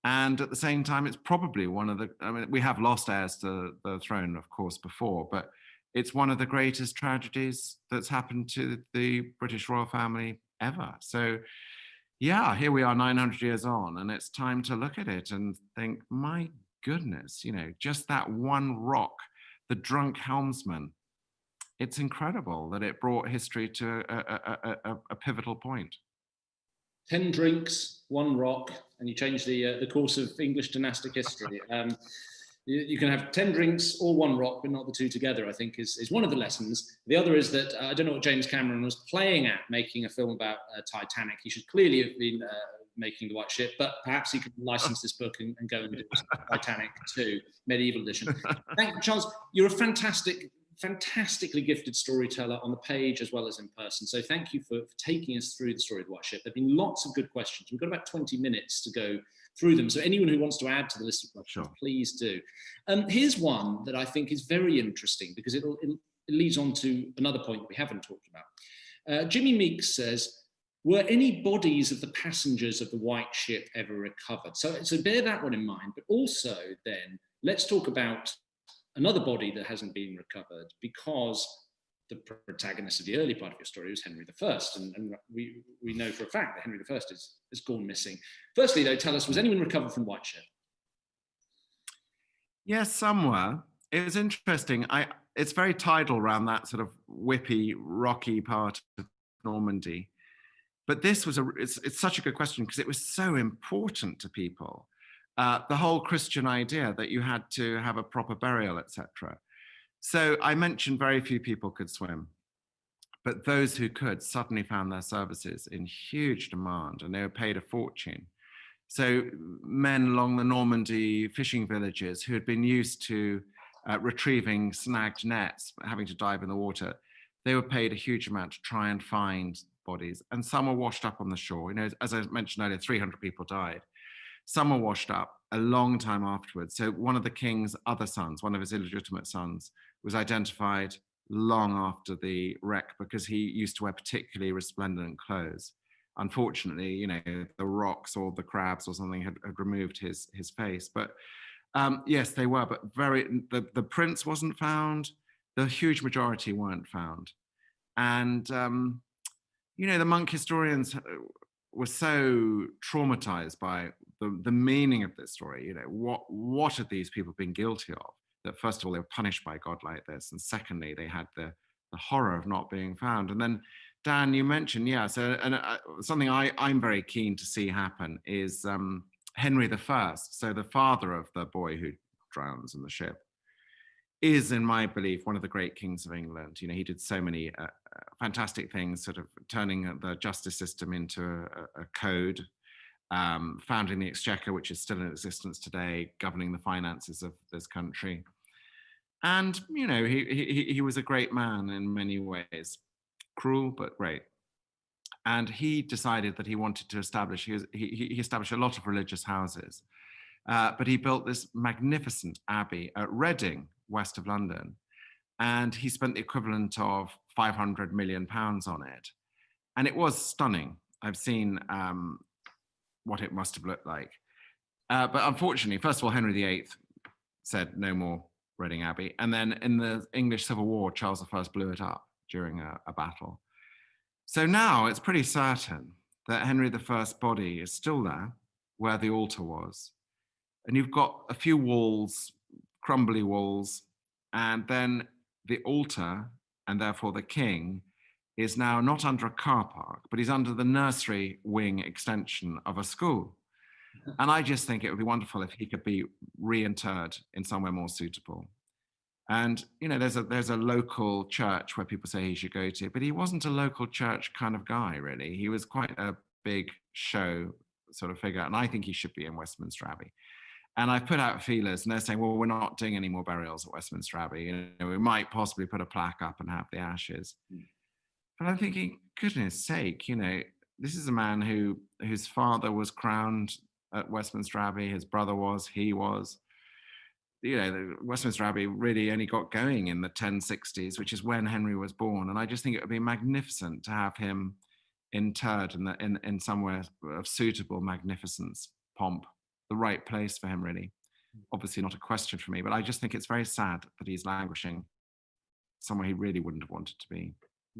And at the same time, it's probably one of the, I mean, we have lost heirs to the throne, of course, before, but it's one of the greatest tragedies that's happened to the British royal family ever. So, yeah, here we are 900 years on, and it's time to look at it and think, my goodness, just that one rock, the drunk helmsman, it's incredible that it brought history to a pivotal point. 10 drinks, one rock, and you change the course of English dynastic history. You can have 10 drinks or one rock, but not the two together, I think is one of the lessons. The other is that I don't know what James Cameron was playing at making a film about Titanic. He should clearly have been making The White Ship, but perhaps he could license this book and go and do Titanic 2, medieval edition. Thank you, Charles. You're a fantastically gifted storyteller on the page as well as in person. So thank you for taking us through the story of the White Ship. There have been lots of good questions. We've got about 20 minutes to go through them. So anyone who wants to add to the list of questions, please do. Here's one that I think is very interesting because it leads on to another point that we haven't talked about. Jimmy Meeks says, were any bodies of the passengers of the White Ship ever recovered? So bear that one in mind, but also then let's talk about another body that hasn't been recovered because the protagonist of the early part of your story was Henry I, and we know for a fact that Henry I has gone missing. Firstly, though, tell us, was anyone recovered from White Ship? Yes, some were. It was interesting. It's very tidal around that sort of whippy, rocky part of Normandy. But this was it's such a good question because it was so important to people. The whole Christian idea that you had to have a proper burial, etc. So I mentioned very few people could swim, but those who could suddenly found their services in huge demand, and they were paid a fortune. So men along the Normandy fishing villages who had been used to retrieving snagged nets, having to dive in the water, they were paid a huge amount to try and find bodies, and some were washed up on the shore. As I mentioned earlier, 300 people died. Some were washed up a long time afterwards. So one of the king's other sons, one of his illegitimate sons, was identified long after the wreck because he used to wear particularly resplendent clothes. Unfortunately, the rocks or the crabs or something had removed his face. But yes, they were. But the prince wasn't found. The huge majority weren't found. And the monk historians were so traumatized by the meaning of this story. What had these people been guilty of? That first of all, they were punished by God like this, and secondly, they had the horror of not being found. And then, Dan, you mentioned, something I'm very keen to see happen is Henry I, so the father of the boy who drowns in the ship, is, in my belief, one of the great kings of England. He did so many fantastic things, sort of turning the justice system into a code, founding the Exchequer, which is still in existence today, governing the finances of this country. And, he was a great man in many ways, cruel, but great. And he decided that he wanted to establish, he established a lot of religious houses, but he built this magnificent abbey at Reading, west of London. And he spent the equivalent of £500 million on it. And it was stunning. I've seen what it must have looked like. But unfortunately, first of all, Henry VIII said no more Reading Abbey. And then in the English Civil War, Charles I blew it up during a battle. So now it's pretty certain that Henry I's body is still there where the altar was. And you've got a few walls, crumbly walls, and then the altar, and therefore the king, is now not under a car park, but he's under the nursery wing extension of a school. And I just think it would be wonderful if he could be reinterred in somewhere more suitable. And, there's a local church where people say he should go to, but he wasn't a local church kind of guy, really. He was quite a big show sort of figure, and I think he should be in Westminster Abbey. And I've put out feelers, and they're saying, well, we're not doing any more burials at Westminster Abbey. We might possibly put a plaque up and have the ashes. But I'm thinking, goodness sake, this is a man whose father was crowned at Westminster Abbey, his brother was, he was. The Westminster Abbey really only got going in the 1060s, which is when Henry was born. And I just think it would be magnificent to have him interred in somewhere of suitable magnificence, pomp, the right place for him, really. Obviously not a question for me, but I just think it's very sad that he's languishing somewhere he really wouldn't have wanted to be.